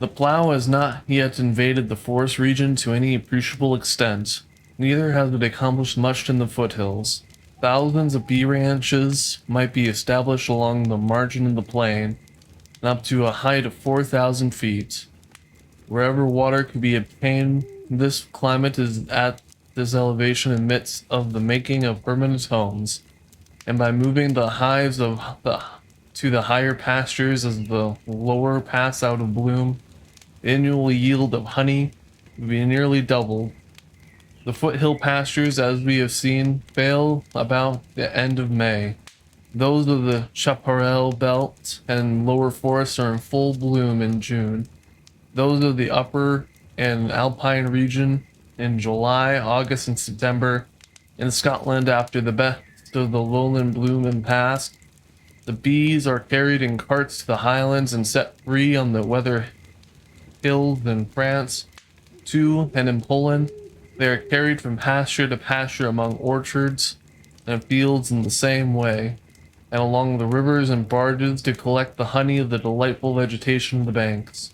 The plow has not yet invaded the forest region to any appreciable extent, neither has it accomplished much in the foothills. Thousands of bee ranches might be established along the margin of the plain, and up to a height of 4,000 feet. Wherever water could be obtained, this climate is at this elevation admits of the making of permanent homes, and by moving the hives to the higher pastures as the lower pass out of bloom, the annual yield of honey would be nearly doubled. The foothill pastures, as we have seen, fail about the end of May. Those of the chaparral belt and lower forests are in full bloom in June. Those of the upper and alpine region in July, August, and September. In Scotland, after the best of the lowland bloom and past, the bees are carried in carts to the highlands and set free on the weather hills in France. Too, and in Poland, they are carried from pasture to pasture among orchards and fields in the same way, and along the rivers and barges to collect the honey of the delightful vegetation of the banks.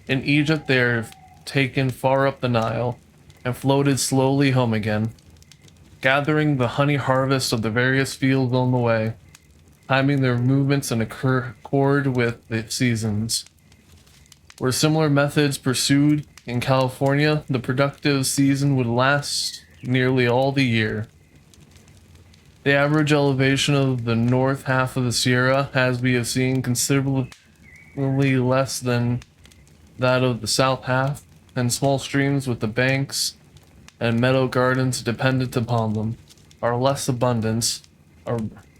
In Egypt, they are taken far up the Nile and floated slowly home again, gathering the honey harvest of the various fields on the way, timing their movements in accord with the seasons. Were similar methods pursued in California, the productive season would last nearly all the year. The average elevation of the north half of the Sierra, as we have seen, considerably less than that of the south half, and small streams with the banks and meadow gardens dependent upon them are less abundant.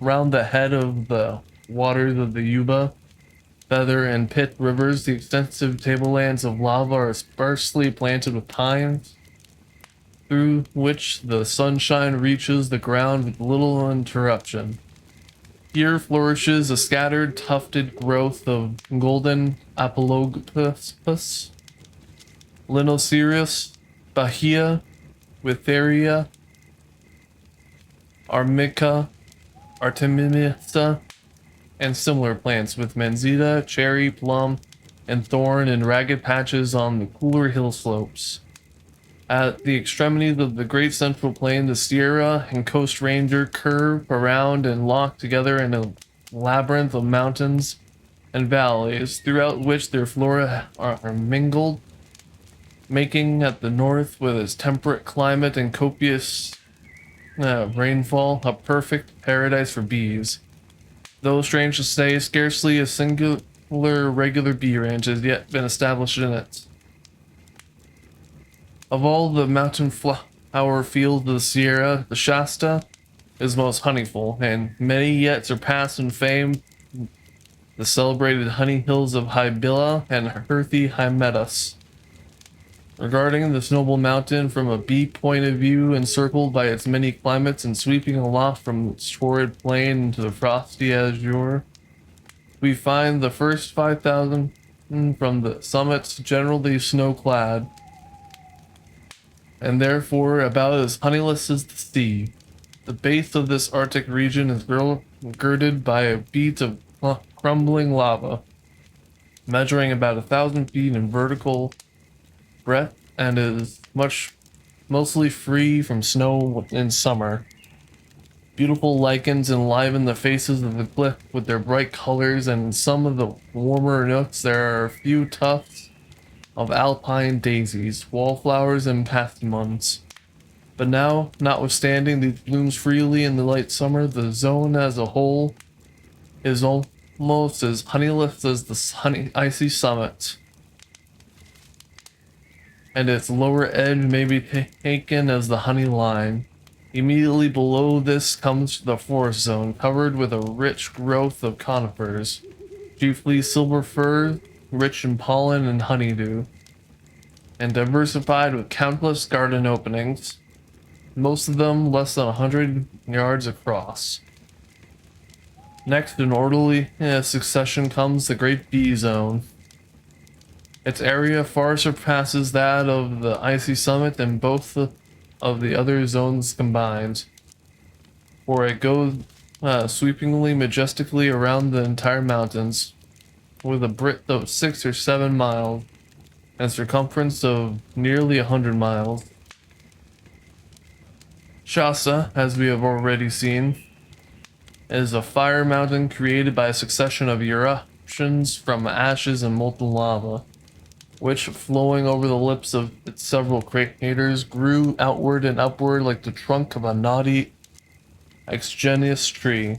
Around the head of the waters of the Yuba, Feather, and Pitt rivers, the extensive tablelands of lava are sparsely planted with pines, through which the sunshine reaches the ground with little interruption. Here flourishes a scattered, tufted growth of golden apologopus, Linoceros, Bahia, Witheria, Armica, Artemisa, and similar plants with manzita, cherry, plum, and thorn in ragged patches on the cooler hill slopes. At the extremities of the great central plain, the Sierra and Coast Ranger curve around and lock together in a labyrinth of mountains and valleys, throughout which their flora are mingled, making at the north, with its temperate climate and copious rainfall, a perfect paradise for bees. Though strange to say, scarcely a singular regular bee ranch has yet been established in it. Of all the mountain flower fields of the Sierra, the Shasta is most honeyful, and many yet surpass in fame the celebrated honey hills of Hybilla and earthy Hymettus. Regarding this noble mountain from a bee point of view, encircled by its many climates and sweeping aloft from its torrid plain into the frosty azure, we find the first 5,000 from the summits generally snow-clad, and therefore about as honeyless as the sea. The base of this Arctic region is girded by a beat of crumbling lava, measuring about 1,000 feet in vertical breadth, and is mostly free from snow in summer. Beautiful lichens enliven the faces of the cliff with their bright colors, and in some of the warmer nooks there are a few tufts of alpine daisies, wallflowers, and passamons. But now, notwithstanding these blooms freely in the light summer, the zone as a whole is almost as honeyless as the icy summit, and its lower edge may be taken as the honey line. Immediately below this comes the forest zone, covered with a rich growth of conifers, chiefly silver fir, rich in pollen and honeydew, and diversified with countless garden openings, most of them less than 100 yards across. Next, in orderly succession, comes the Great Bee Zone. Its area far surpasses that of the icy summit and both of the other zones combined, for it goes sweepingly majestically around the entire mountains, with a breadth of 6 or 7 miles and circumference of nearly 100 miles. Shasta, as we have already seen, is a fire mountain created by a succession of eruptions from ashes and molten lava, which, flowing over the lips of its several craters, grew outward and upward like the trunk of a knotty, exiguous tree.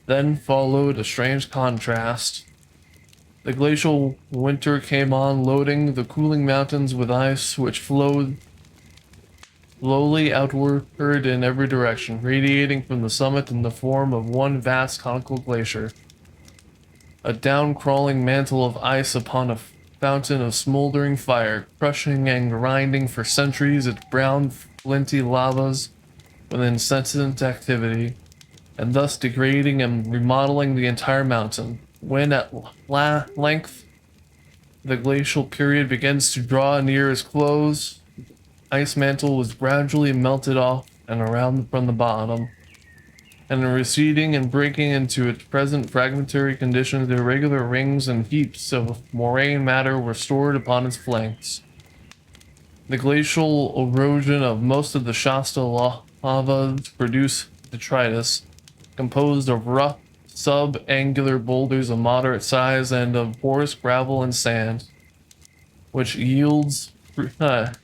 Then followed a strange contrast. The glacial winter came on, loading the cooling mountains with ice, which flowed slowly outward in every direction, radiating from the summit in the form of one vast conical glacier. A down-crawling mantle of ice upon a fountain of smoldering fire, crushing and grinding for centuries its brown, flinty lavas with incessant activity, and thus degrading and remodeling the entire mountain. When at length the glacial period begins to draw near its close, ice mantle was gradually melted off and around from the bottom, and receding and breaking into its present fragmentary conditions, irregular rings and heaps of moraine matter were stored upon its flanks. The glacial erosion of most of the Shasta lavas produced detritus, composed of rough, sub-angular boulders of moderate size and of porous gravel and sand, which yields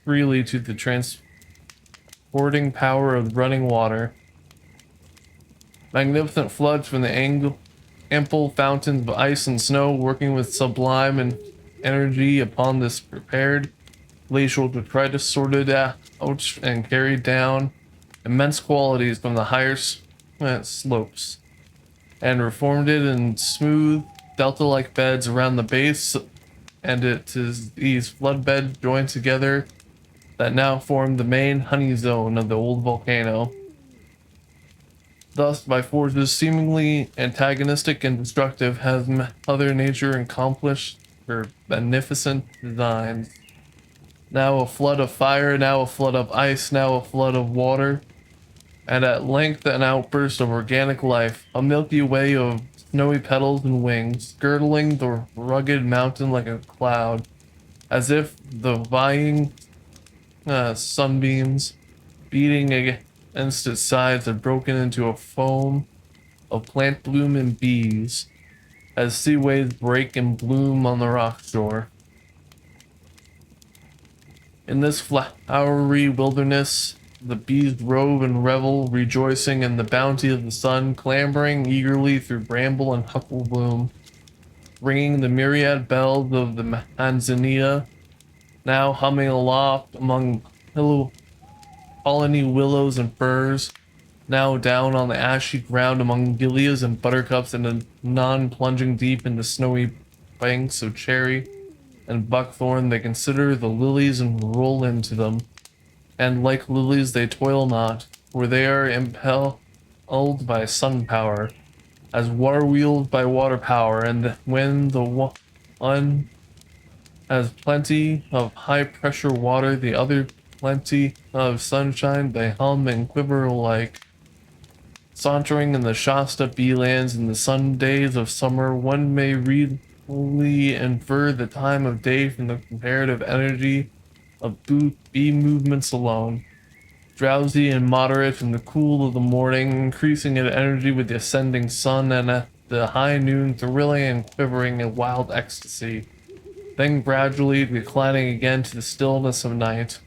freely to the transporting power of running water. Magnificent floods from the ample fountains of ice and snow, working with sublime and energy upon this prepared glacial detritus, sorted out and carried down immense qualities from the higher slopes, and reformed it in smooth, delta-like beds around the base, and it is these flood beds joined together that now form the main honey zone of the old volcano. Thus, by forces seemingly antagonistic and destructive, has Mother Nature accomplished her beneficent designs. Now a flood of fire, now a flood of ice, now a flood of water, and at length an outburst of organic life, a Milky Way of snowy petals and wings, girdling the rugged mountain like a cloud, as if the vying sunbeams beating against its sides had broken into a foam of plant bloom and bees, as sea waves break and bloom on the rock shore. In this flowery wilderness, the bees rove and revel, rejoicing in the bounty of the sun, clambering eagerly through bramble and huckle bloom, ringing the myriad bells of the manzanita, now humming aloft among colony willows and firs, now down on the ashy ground among dahlias and buttercups, and anon plunging deep into snowy banks of cherry and buckthorn. They consider the lilies and roll into them, and like lilies they toil not, for they are impelled by sun power, as water wheeled by water power, and when the one has plenty of high pressure water, the other plenty of sunshine, they hum and quiver alike. Sauntering in the Shasta bee-lands in the sun days of summer, one may readily infer the time of day from the comparative energy of bee movements alone. Drowsy and moderate in the cool of the morning, increasing in energy with the ascending sun, and at the high noon thrilling and quivering in wild ecstasy, then gradually declining again to the stillness of night.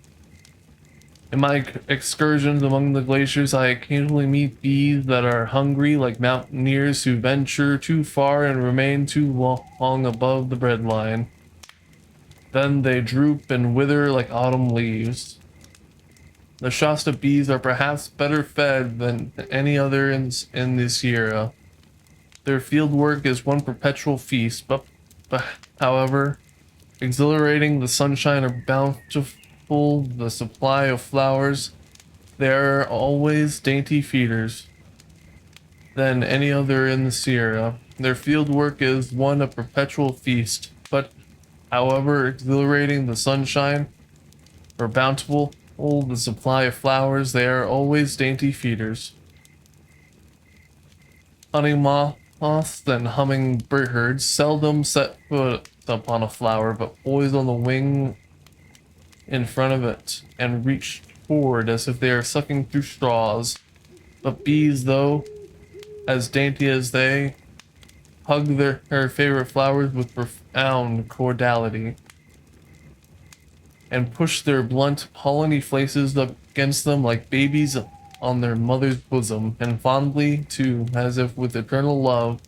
In my excursions among the glaciers, I occasionally meet bees that are hungry like mountaineers who venture too far and remain too long above the breadline. Then they droop and wither like autumn leaves. The Shasta bees are perhaps better fed than any other in the Sierra. Their field work is one perpetual feast, but however exhilarating the sunshine or bountiful the supply of flowers, they are always dainty feeders than any other in the Sierra. Their field work is one a perpetual feast, but however exhilarating the sunshine or bountiful the supply of flowers, they are always dainty feeders. Honey moth moths and hummingbirds seldom set foot upon a flower, but poise on the wing in front of it and reach forward as if they are sucking through straws. But bees, though as dainty as they, hug her favorite flowers with profound cordiality and push their blunt polleny faces up against them like babies on their mother's bosom, and fondly, too, as if with eternal love,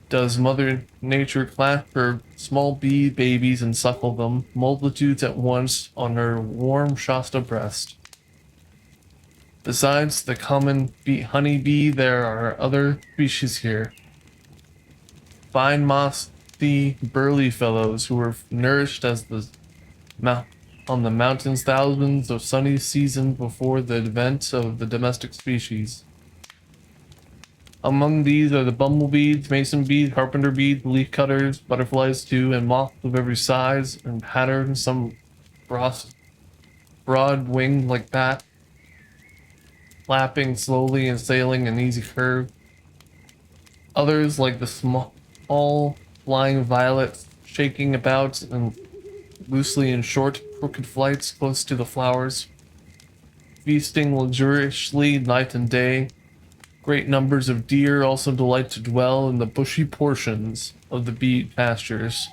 does Mother Nature clasp her small bee babies and suckle them, multitudes at once, on her warm Shasta breast. Besides the common honey bee, there are other species here. Fine mossy, burly fellows who were nourished as the on the mountains thousands of sunny seasons before the advent of the domestic species. Among these are the bumblebees, mason bees, carpenter bees, leaf cutters, butterflies too, and moths of every size and pattern, some broad-winged like that, flapping slowly and sailing an easy curve. Others, like the small flying violets, shaking about and loosely in short, crooked flights close to the flowers, feasting luxuriously night and day. Great numbers of deer also delight to dwell in the bushy portions of the bee pastures.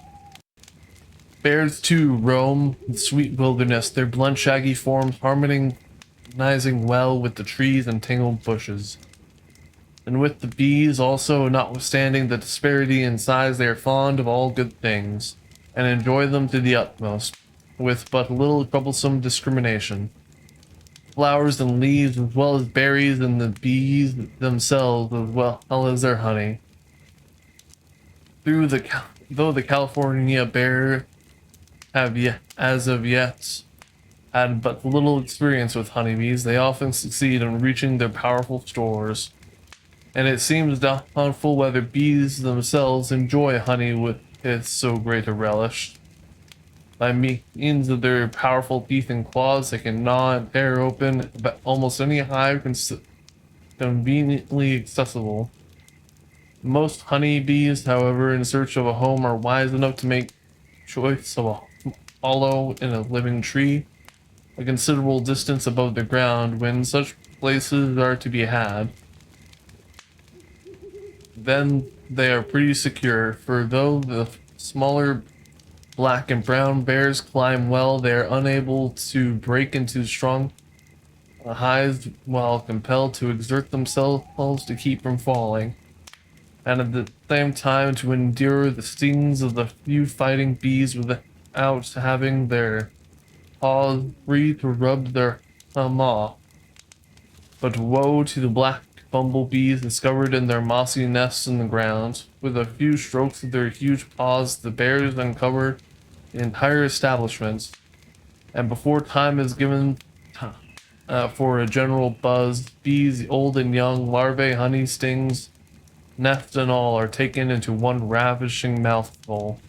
Bears, too, roam the sweet wilderness, their blunt, shaggy forms harmonizing well with the trees and tangled bushes. And with the bees also, notwithstanding the disparity in size, they are fond of all good things, and enjoy them to the utmost, with but little troublesome discrimination. Flowers and leaves, as well as berries, and the bees themselves, as well as their honey. Though the California bear have as of yet had but little experience with honeybees, they often succeed in reaching their powerful stores, and it seems doubtful whether bees themselves enjoy honey with so great a relish. By means of their powerful teeth and claws, they can gnaw and tear open almost any hive conveniently accessible. Most honeybees, however, in search of a home, are wise enough to make choice of a hollow in a living tree, a considerable distance above the ground. When such places are to be had, then they are pretty secure, for though the smaller black and brown bears climb well, they are unable to break into strong hives while compelled to exert themselves to keep from falling, and at the same time to endure the stings of the few fighting bees without having their paws free to rub their maw. But woe to the black bumblebees discovered in their mossy nests in the ground. With a few strokes of their huge paws, the bears uncover the entire establishment, and before time is given for a general buzz, bees, old and young, larvae, honey stings, nest and all, are taken into one ravishing mouthful.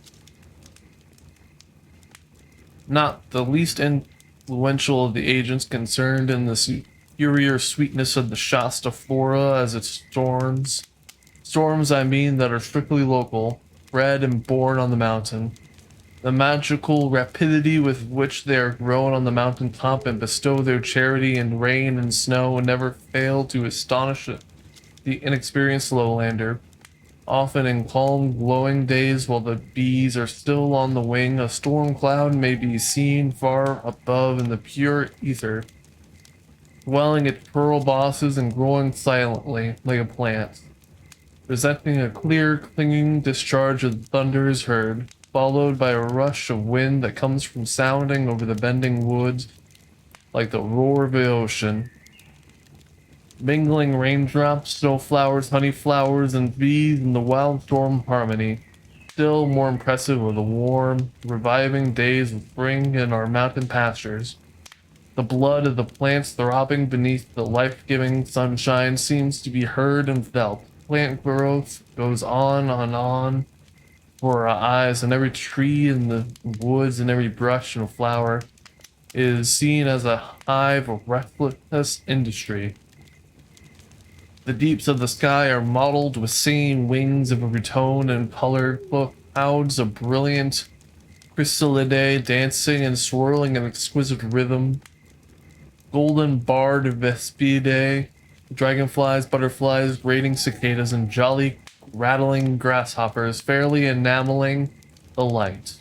Not the least influential of the agents concerned in the superior sweetness of the Shasta flora as it storms. Storms, I mean, that are strictly local, bred and born on the mountain. The magical rapidity with which they are grown on the mountain top and bestow their charity in rain and snow never fail to astonish the inexperienced lowlander. Often in calm, glowing days, while the bees are still on the wing, a storm cloud may be seen far above in the pure ether, dwelling its pearl bosses and growing silently like a plant. Presenting a clear, clinging discharge of thunder is heard, followed by a rush of wind that comes from sounding over the bending woods like the roar of the ocean. Mingling raindrops, snowflowers, honey flowers, and bees in the wild storm harmony. Still more impressive are the warm, reviving days of spring in our mountain pastures. The blood of the plants throbbing beneath the life-giving sunshine seems to be heard and felt. Plant growth goes on and on for our eyes, and every tree in the woods and every brush and flower is seen as a hive of restless industry. The deeps of the sky are mottled with singing wings of every tone and color, clouds of brilliant chrysalidae dancing and swirling in exquisite rhythm. Golden barred vespidae, dragonflies, butterflies, grating cicadas, and jolly rattling grasshoppers fairly enameling the light.